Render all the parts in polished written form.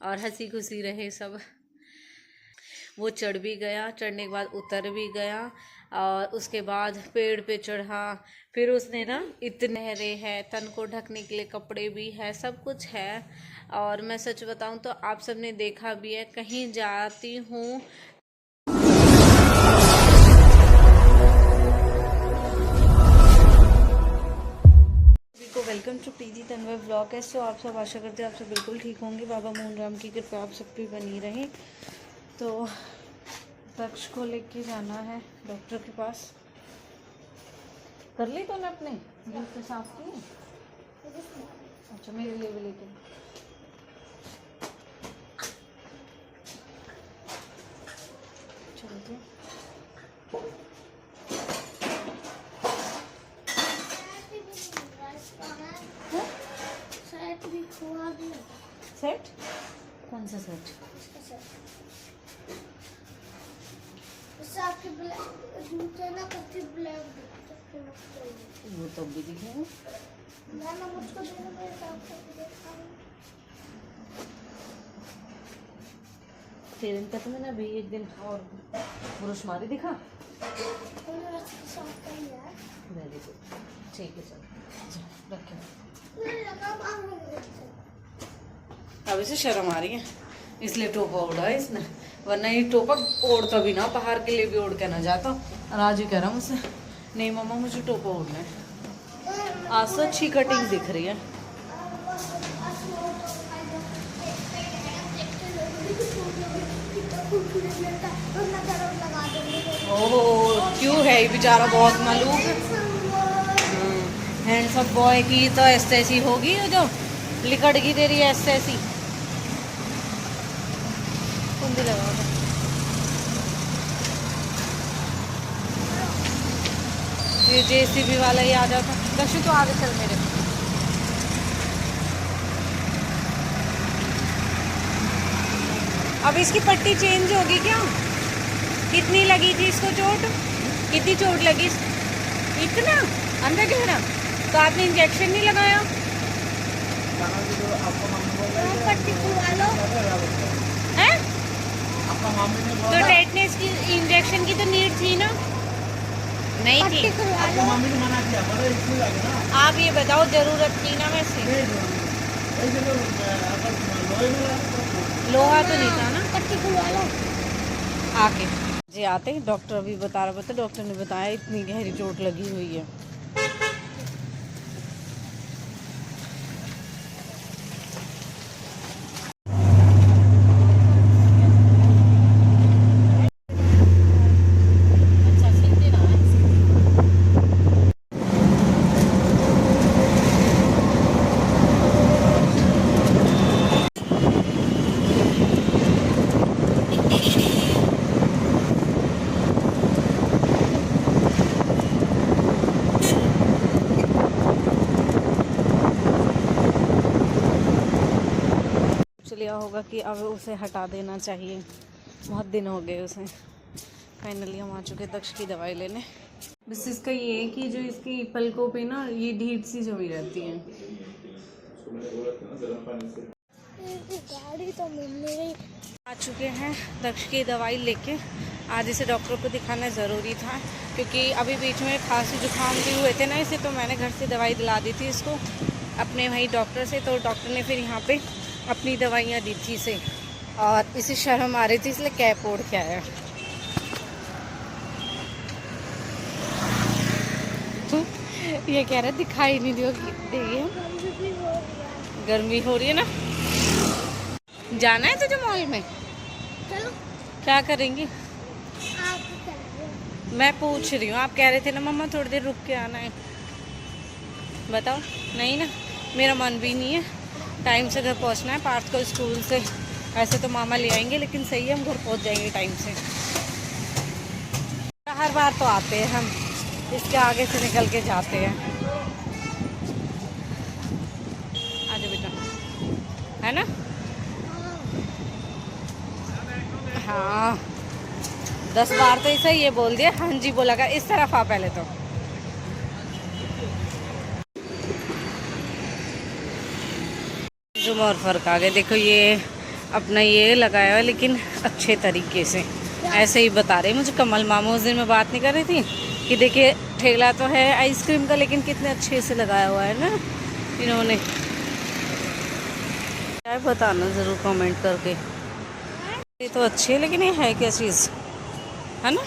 और हंसी खुशी रहे सब। वो चढ़ भी गया, चढ़ने के बाद उतर भी गया और उसके बाद पेड़ पे चढ़ा। फिर उसने ना इतने नहरे है, तन को ढकने के लिए कपड़े भी है, सब कुछ है। और मैं सच बताऊं तो आप सबने देखा भी है, कहीं जाती हूँ तो वेलकम टू पीजी तन्वय ब्लॉग। कैसे हो आप सब? आशा करते हैं आप सब बिल्कुल ठीक होंगे। बाबा मोहन राम की कृपा आप सब पे बनी रहे। तो दक्ष को लेके जाना है डॉक्टर के पास। कर ली तूने अपने जूते साफ किए? अच्छा, मेरे लिए भी लेके चलते। सेट? कौन सा सेट? जूते ना कच्चे ब्लैक वो तो भी दिखेगा। ना मुझको देना मेरे साथ तेरे तक में ना भी एक दिन और पुरुष मारी दिखा। वेरी गुड, ठीक है, चल रखे। अब इसे शर्म आ रही है इसलिए टोपा ओढ़ा है इसने, वरना ये टोपा ओढ़ता भी ना, बाहर के लिए भी ओढ़ के ना जाता। और आज ही कह रहा मुझसे, नहीं मम्मा मुझे टोपा ओढ़ना है। आज तो अच्छी कटिंग दिख रही है। ओह क्यों है ये बेचारा बहुत मालूम। हैंडसम बॉय की तो ऐसी होगी जो लिकड़गी दे रही है ऐसी। कुंडी लगा दो। ये जेसीबी वाला ही आ जाता। दक्षु तो आगे चल मेरे। अब इसकी पट्टी चेंज होगी क्या? कितनी लगी थी इसको चोट? कितनी चोट लगी? इतना अंदर गहरा? तो आपने इंजेक्शन नहीं लगाया? पट्टी खुलवा लो। हैं? तो टेटनेस की इंजेक्शन की तो नीड थी ना? नहीं थी। आप ये बताओ जरूरत थी ना? वैसे लोहा तो नहीं था ना? पट्टी खुलवा लो। आके जी आते डॉक्टर अभी बता रहा था, डॉक्टर ने बताया इतनी गहरी चोट लगी हुई है। लिया होगा कि अब उसे हटा देना चाहिए, बहुत दिन हो गए उसे। फाइनली हम आ चुके दक्ष की दवाई लेने। बस इसका ये है कि जो इसकी पलकों पे ना ये ढीठ सी जमी रहती है। गाड़ी तो मिल नहीं। आ चुके हैं दक्ष की दवाई लेके। आज इसे डॉक्टर को दिखाना ज़रूरी था क्योंकि अभी बीच में खांसी जुकाम भी हुए थे ना इसे, तो मैंने घर से दवाई दिला दी थी इसको अपने वही डॉक्टर से। तो डॉक्टर ने फिर यहाँ पे अपनी दवाइयाँ दी थी इसे, और इसे शर्म आ रही थी इसलिए कैप ओढ़ के आया। ये कह रहा दिखाई नहीं देगी। गर्मी हो रही है ना? जाना है तुझे मॉल में? चलो। क्या करेंगी? आप चलो। मैं पूछ रही हूँ, आप कह रहे थे ना मम्मा थोड़ी देर रुक के आना है। बताओ। नहीं ना, मेरा मन भी नहीं है। टाइम से घर पहुँचना है पार्थ को स्कूल से। वैसे तो मामा ले आएंगे लेकिन सही है हम घर पहुँच जाएंगे टाइम से। हर बार तो आते हैं हम, इसके आगे से निकल के जाते हैं। आजा बेटा, है ना? हाँ 10 बार तो इसे ये बोल दिया हाँ जी बोला कर। इस तरफ आ पहले तो। जुम और फर्क आ गए। देखो ये अपना ये लगाया हुआ है, लेकिन अच्छे तरीके से ऐसे ही बता रहे मुझे कमल मामा। उस दिन मैं बात नहीं कर रही थी कि देखिए ठेला तो है आइसक्रीम का, लेकिन कितने अच्छे से लगाया हुआ है ना इन्होंने। क्या बताना ज़रूर कमेंट करके। ये तो अच्छी है, लेकिन ये है क्या चीज़, है ना।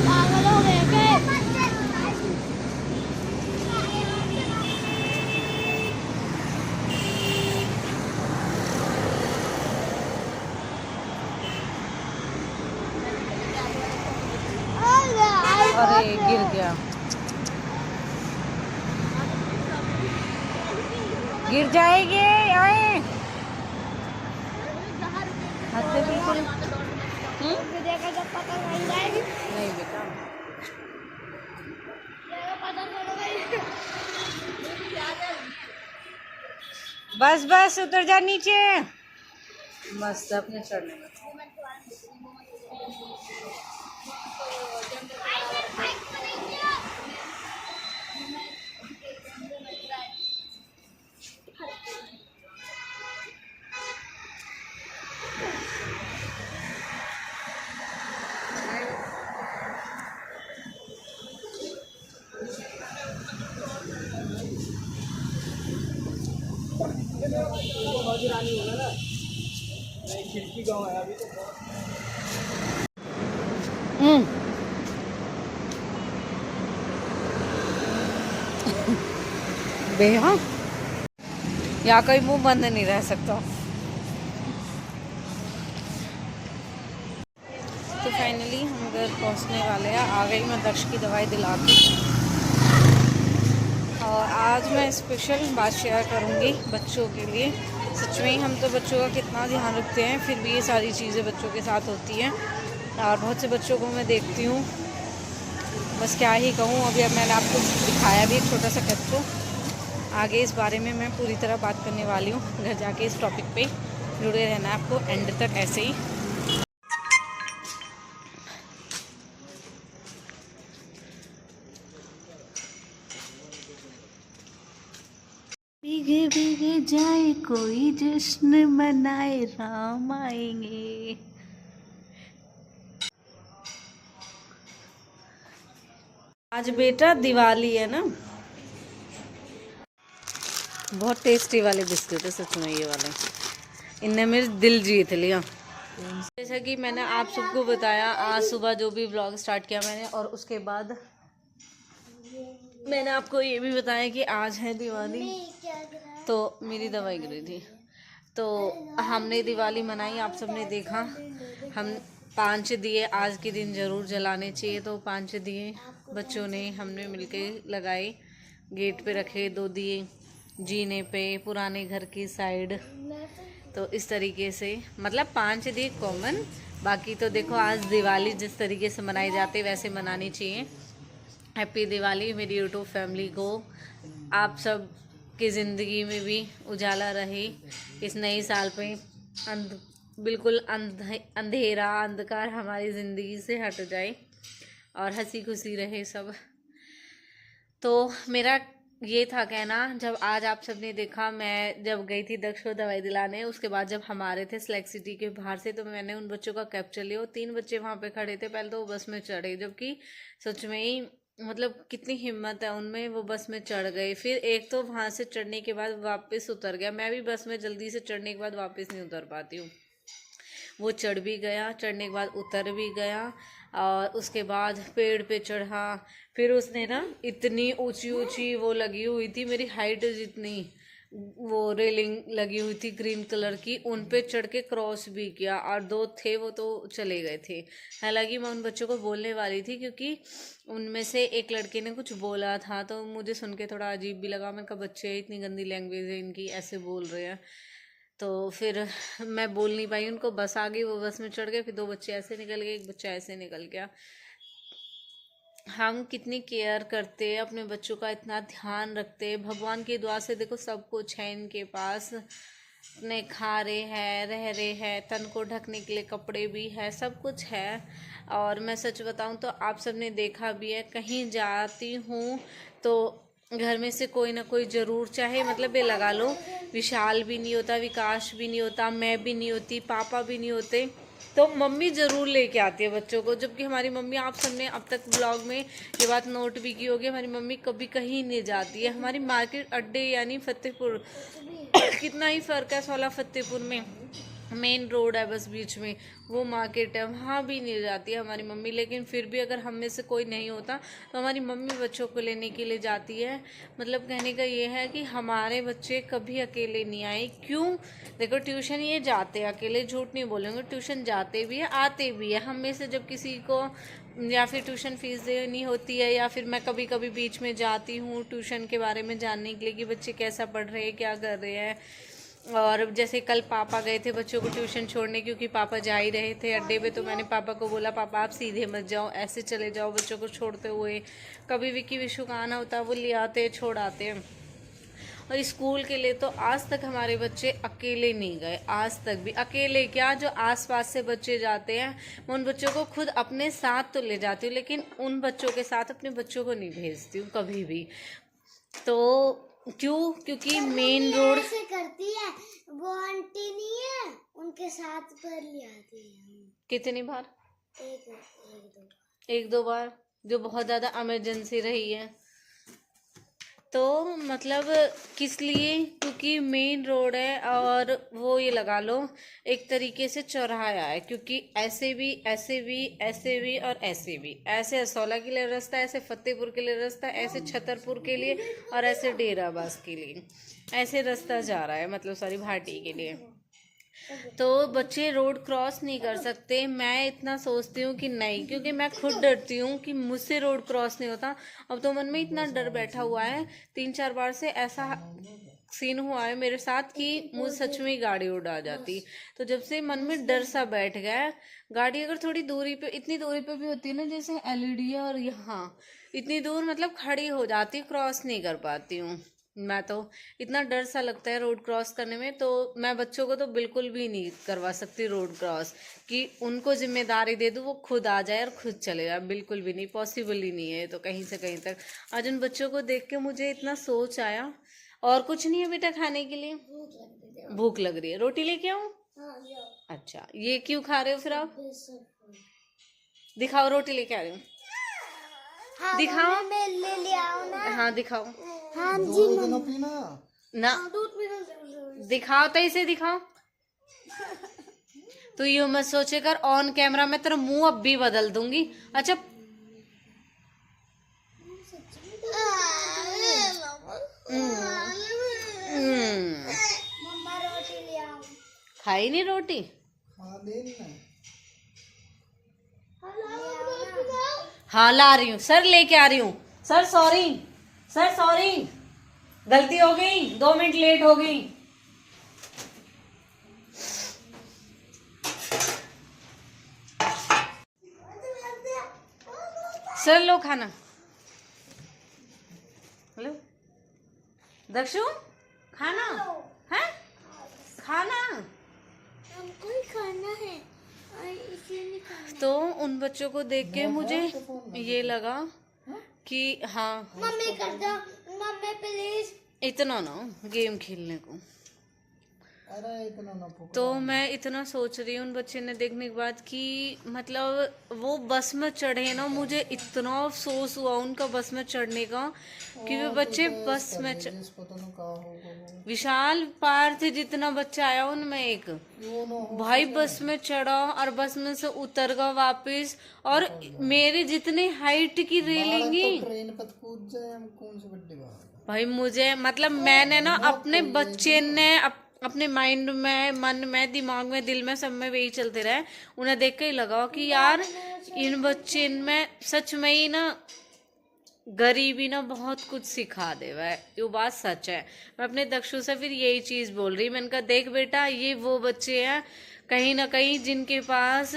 पागल हो गए क्या? अरे गिर गया, गिर जाएगी। ओए हाथ से बिल्कुल देखा जब पता नहीं जाएगी, नहीं बेटा। पता चलेगा। बस बस उतर जा नीचे। मस्त अपने चढ़ने में। बेहा यहाँ कोई मुंह बंद नहीं रह सकता। तो फाइनली हम घर पहुँचने वाले हैं। आ गई मैं दक्ष की दवाई दिला के। और आज मैं स्पेशल बात शेयर करूँगी बच्चों के लिए। सच में हम तो बच्चों का कितना ध्यान रखते हैं, फिर भी ये सारी चीज़ें बच्चों के साथ होती हैं। और बहुत से बच्चों को मैं देखती हूँ, बस क्या ही कहूँ। अभी अब मैंने आपको दिखाया भी एक छोटा सा क्लिप। तो आगे इस बारे में मैं पूरी तरह बात करने वाली हूँ। घर जाके इस टॉपिक पे जुड़े रहना है आपको एंड तक ऐसे ही। भीगे भीगे जाए कोई जश्न मनाए राम आएंगे। आज बेटा दिवाली है ना। बहुत टेस्टी वाले बिस्किट है सच में ये वाले। इनने मेरे दिल जीत लिया। जैसा कि मैंने आप सबको बताया, आज सुबह जो भी व्लॉग स्टार्ट किया मैंने, और उसके बाद मैंने आपको ये भी बताया कि आज है दिवाली। तो मेरी दवाई गिरी थी, तो हमने दिवाली मनाई, आप सबने देखा। हम 5 दिए आज के दिन ज़रूर जलाने चाहिए, तो 5 दिए बच्चों ने हमने मिलके लगाए। गेट पे रखे 2 दिए, जीने पे, पुराने घर की साइड। तो इस तरीके से मतलब 5 दिए कॉमन। बाकी तो देखो आज दिवाली जिस तरीके से मनाई जाती वैसे मनानी चाहिए। हैप्पी दिवाली मेरी यूट्यूब फैमिली को। आप सब की ज़िंदगी में भी उजाला रहे इस नए साल पे। बिल्कुल अंधेरा अंधकार हमारी ज़िंदगी से हट जाए और हंसी खुशी रहे सब। तो मेरा ये था कहना। जब आज आप सबने देखा, मैं जब गई थी दक्ष को दवाई दिलाने, उसके बाद जब हम आ रहे थे सिलेक्ट सिटी के बाहर से, तो मैंने उन बच्चों का कैप्चर लिया। 3 बच्चे वहाँ पे खड़े थे। पहले तो वो बस में चढ़े, जबकि सच में ही मतलब कितनी हिम्मत है उनमें, वो बस में चढ़ गए। फिर एक तो वहाँ से चढ़ने के बाद वापस उतर गया। मैं भी बस में जल्दी से चढ़ने के बाद वापस नहीं उतर पाती हूँ। वो चढ़ भी गया, चढ़ने के बाद उतर भी गया, और उसके बाद पेड़ पे चढ़ा। फिर उसने ना इतनी ऊंची ऊंची वो लगी हुई थी, मेरी हाइट जितनी वो रेलिंग लगी हुई थी ग्रीन कलर की, उन पे चढ़ के क्रॉस भी किया। और 2 थे वो तो चले गए थे। हालांकि मैं उन बच्चों को बोलने वाली थी, क्योंकि उनमें से एक लड़के ने कुछ बोला था, तो मुझे सुन के थोड़ा अजीब भी लगा। मैंने कहा बच्चे इतनी गंदी लैंग्वेज है इनकी, ऐसे बोल रहे हैं। तो फिर मैं बोल नहीं पाई उनको, बस आ गई, वो बस में चढ़ गए। फिर 2 बच्चे ऐसे निकल गए, एक बच्चा ऐसे निकल गया। हम कितनी केयर करते हैं अपने बच्चों का, इतना ध्यान रखते हैं। भगवान की दुआ से देखो सब कुछ है इनके पास, अपने खा रहे हैं, रह रहे हैं, तन को ढकने के लिए कपड़े भी है, सब कुछ है। और मैं सच बताऊं तो आप सबने देखा भी है, कहीं जाती हूँ तो घर में से कोई ना कोई ज़रूर, चाहे मतलब ये लगा लो विशाल भी नहीं होता, विकास भी नहीं होता, मैं भी नहीं होती, पापा भी नहीं होते, तो मम्मी ज़रूर लेके आती है बच्चों को। जबकि हमारी मम्मी, आप सबने अब तक ब्लॉग में ये बात नोट भी की होगी, हमारी मम्मी कभी कहीं नहीं जाती है। हमारी मार्केट अड्डे यानी फतेहपुर कितना ही फ़र्क है, 16 फतेहपुर में मेन रोड है बस बीच में, वो मार्केट है, वहाँ भी नहीं जाती है हमारी मम्मी। लेकिन फिर भी अगर हम में से कोई नहीं होता तो हमारी मम्मी बच्चों को लेने के लिए जाती है। मतलब कहने का ये है कि हमारे बच्चे कभी अकेले नहीं आए। क्यों? देखो ट्यूशन ये जाते हैं अकेले, झूठ नहीं बोलेंगे, ट्यूशन जाते भी है, आते भी है। हम में से जब किसी को या फिर ट्यूशन फीस देनी होती है, या फिर मैं कभी कभी बीच में जाती हूँ ट्यूशन के बारे में जानने के लिए कि बच्चे कैसा पढ़ रहे हैं, क्या कर रहे हैं। और जैसे कल पापा गए थे बच्चों को ट्यूशन छोड़ने, क्योंकि पापा जा ही रहे थे अड्डे पे, तो मैंने पापा को बोला पापा आप सीधे मत जाओ, ऐसे चले जाओ बच्चों को छोड़ते हुए। कभी विक्की विशु का आना होता है वो ले आते छोड़ आते हैं। और स्कूल के लिए तो आज तक हमारे बच्चे अकेले नहीं गए, आज तक भी अकेले क्या, जो आसपास से बच्चे जाते हैं मैं उन बच्चों को खुद अपने साथ तो ले जाती हूँ, लेकिन उन बच्चों के साथ अपने बच्चों को नहीं भेजती हूँ कभी भी। तो क्यों? क्योंकि मेन रोड ऐसे करती है वो आंटी, नहीं है उनके साथ पर ले आती है। कितनी बार? एक दो एक दो बार, जो बहुत ज़्यादा इमरजेंसी रही है। तो मतलब किस लिए? क्योंकि मेन रोड है, और वो ये लगा लो एक तरीके से चौराहा है, क्योंकि ऐसे भी ऐसे भी ऐसे भी और ऐसे भी, ऐसे असौला के लिए रास्ता, ऐसे फतेहपुर के लिए रास्ता, ऐसे छतरपुर के लिए, और ऐसे डेराबास के लिए, ऐसे रास्ता जा रहा है, मतलब सॉरी भाटी के लिए। तो बच्चे रोड क्रॉस नहीं कर सकते। मैं इतना सोचती हूँ कि नहीं, क्योंकि मैं खुद डरती हूँ कि मुझसे रोड क्रॉस नहीं होता। अब तो मन में इतना डर बैठा हुआ है, 3-4 बार से ऐसा सीन हुआ है मेरे साथ कि मुझे सच में ही गाड़ी उड़ा जाती। तो जब से मन में डर सा बैठ गया है, गाड़ी अगर थोड़ी दूरी पे, इतनी दूरी पे भी होती है ना, जैसे एलईडी है और यहाँ इतनी दूर, मतलब खड़ी हो जाती, क्रॉस नहीं कर पाती हूँ मैं। तो इतना डर सा लगता है रोड क्रॉस करने में, तो मैं बच्चों को तो बिल्कुल भी नहीं करवा सकती रोड क्रॉस, कि उनको जिम्मेदारी दे दूँ वो खुद आ जाए और खुद चले जाए, बिल्कुल भी नहीं, पॉसिबल ही नहीं है तो कहीं से कहीं तक। आज उन बच्चों को देख के मुझे इतना सोच आया। और कुछ नहीं है बेटा खाने के लिए? भूख लग रही है, रोटी लेके आऊँ? अच्छा, ये क्यों खा रहे हो फिर आप? दिखाओ, रोटी लेके आ रही हूँ, दिखाओ। मैं ले आओ ना। हाँ दिखाओ। हाँ जी ना दिखाओ, तो इसे दिखाओ। तो यूं मत सोचे कर, ऑन कैमरा मैं तेरा मुंह अब भी बदल दूंगी। अच्छा मम्मा रोटी ले आओ। खाई नहीं रोटी? हाँ ला रही हूँ सर, लेके आ रही हूँ सर, सॉरी सर, सॉरी, गलती हो गई, 2 मिनट लेट हो गई। सर लो खाना। हेलो दक्षु, खाना है, खाना हमको ही खाना है और इसे नहीं खाना। तो उन बच्चों को देख के मुझे ये लगा कि हाँ, मम्मी कर दो, मम्मी प्लीज। इतना ना गेम खेलने को। अरे इतना ना फूक। तो मैं इतना सोच रही हूँ उन बच्चे ने देखने के बाद कि मतलब वो बस में चढ़े ना, मुझे इतना अफसोस हुआ उनका बस में चढ़ने का, कि वे बच्चे बस में विशाल पार्थ जितना बच्चा आया उनमें एक भाई बस में चढ़ा और बस में से उतर गया वापस, और मेरे जितने हाइट की रेलिंगी ट्रेन पर कूद जाए, हम कौन सी बड़ी बात। भाई मुझे मतलब मैंने ना अपने बच्चे ने अपने माइंड में, मन में, दिमाग में, दिल में, सब में वही चलते रहे। उन्हें देख के ही लगा कि यार इन बच्चे में सच में ही ना गरीबी ना बहुत कुछ सिखा दे वह, ये बात सच है। मैं अपने दक्षु से फिर यही चीज़ बोल रही, मैंने कहा देख बेटा ये वो बच्चे हैं कहीं ना कहीं जिनके पास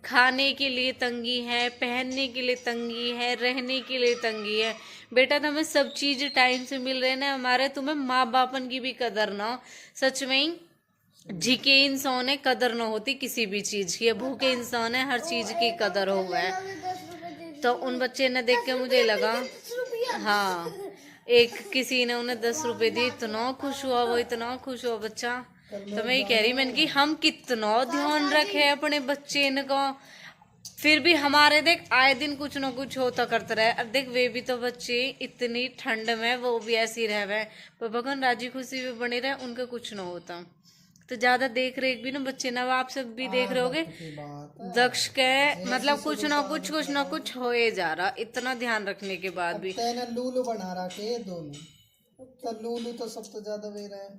खाने के लिए तंगी है, पहनने के लिए तंगी है, रहने के लिए तंगी है। बेटा तुम्हें सब चीज टाइम से मिल रहे ना, हमारे तुम्हें माँ बापन की भी कदर ना हो। सच में ही झिके इंसान है, कदर ना होती किसी भी चीज की। भूखे इंसान है, हर चीज की कदर हो है। 10 रुपए दे तो उन बच्चे ने देख के मुझे लगा, 10 रुपया। हाँ, एक किसी ने उन्हें 10 रुपए दिए, इतना खुश हुआ वो, इतना खुश हुआ बच्चा। तो मैं ये कह रही मैंने कि हम कितना ध्यान रखे अपने बच्चे इनका, फिर भी हमारे देख आए दिन कुछ ना कुछ होता करते रहे। अब देख वे भी तो बच्चे इतनी ठंड में वो भी ऐसी रह गए, पर भगवान राजी खुशी भी बने रहे, उनका कुछ ना होता। तो ज्यादा देख रेख भी ना बच्चे ना, आप सब भी देख रहे होगे की बात है। दक्ष के मतलब कुछ ना कुछ हो जा रहा, इतना ध्यान रखने के बाद भी। तेने लूलू बना रखे दोनों, तो लूलू तो सबसे ज्यादा वे रहा है।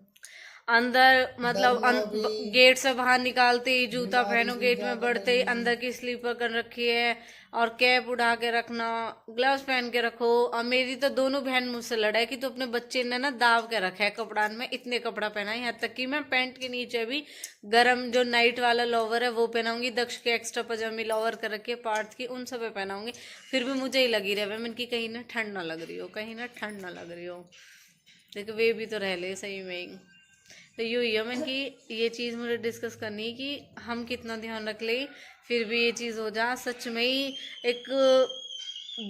अंदर मतलब डरना भी। गेट से बाहर निकालते ही जूता बीमारी पहनो, से गेट में ज्यादा बढ़ते ही डरना। अंदर की स्लीपर कर रखी है, और कैप उड़ा के रखना, ग्लव्स पहन के रखो। और मेरी तो दोनों बहन मुझसे लड़ाई कि तो अपने बच्चे ने ना दाव के रखा है कपड़ान में, इतने कपड़ा पहना है, यहाँ तक कि मैं पैंट के नीचे भी गर्म जो नाइट वाला लोवर है वो पहनाऊंगी। दक्ष के एक्स्ट्रा पजामी लोवर कर रखी है पार्ट की, उन सब पहनाऊंगी। फिर भी मुझे ही लगी रहे मैंने कि कहीं ना ठंड ना लग रही हो, कहीं ना ठंड ना लग रही हो। देखो वे भी तो रह ले सही में ही। तो यूँ ही है मैंने कि ये चीज़ मुझे डिस्कस करनी है कि हम कितना ध्यान रख ले, फिर भी ये चीज़ हो जा। सच में ही एक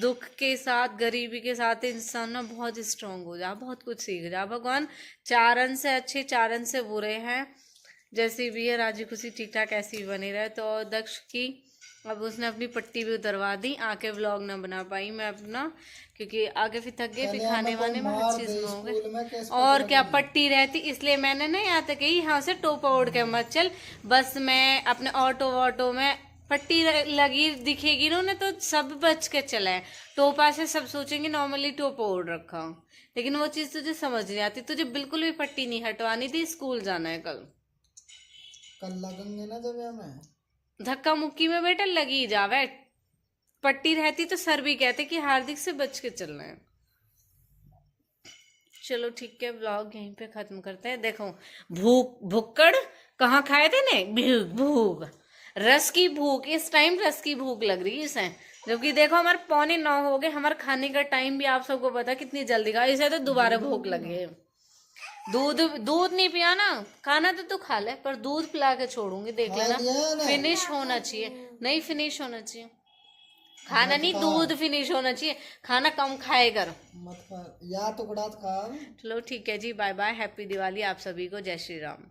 दुख के साथ, गरीबी के साथ इंसान ना बहुत स्ट्रांग हो जा, बहुत कुछ सीख जा। भगवान 4 अंश से अच्छे, 4 अंश से बुरे हैं, जैसी भी है राजी खुशी ठीक ठाक ऐसी ही बनी रहे। तो दक्ष की अब उसने अपनी पट्टी भी उतरवा दी, आके व्लॉग ना बना पाई मैं अपना, क्योंकि आगे फिर थक गए, फिर खाने वाने में हर चीज में हो गए। और क्या पट्टी रहती, इसलिए मैंने ना यहाँ तक यहाँ से टोपा ओढ़ के मत चल, बस मैं अपने ऑटो वॉटो में पट्टी लगी दिखेगी ना उन्हें तो सब बच के चले। टोपा से सब सोचेंगे नॉर्मली टोपा ओढ़ रखा हूँ, लेकिन वो चीज तुझे समझ नहीं आती। तुझे बिल्कुल भी पट्टी नहीं हटवानी थी, स्कूल जाना है कल लगेंगे ना जब हमें धक्का मुक्की में बेटा लगी जावे। पट्टी रहती तो सर भी कहते कि हार्दिक से बच के चलना है। चलो ठीक है, ब्लॉग यहीं पे खत्म करते हैं। देखो भुक्कड़ कहाँ खाए थे ने, भूख रस की भूख, इस टाइम रस की भूख लग रही है इसे, जबकि देखो हमारे 8:45 हो गए, हमारे खाने का टाइम भी आप सबको पता कितनी जल्दी का, इसे तो दोबारा भूख लगी है। दूध नहीं पिया ना, खाना तो तू खा ले, पर दूध पिला के छोड़ूंगी, देख लेना। फिनिश होना चाहिए, नहीं फिनिश होना चाहिए खाना, नहीं दूध फिनिश होना चाहिए, खाना कम खाए कर मत खा या टुकड़ा खा। चलो ठीक है जी, बाय बाय, हैप्पी दिवाली आप सभी को, जय श्री राम।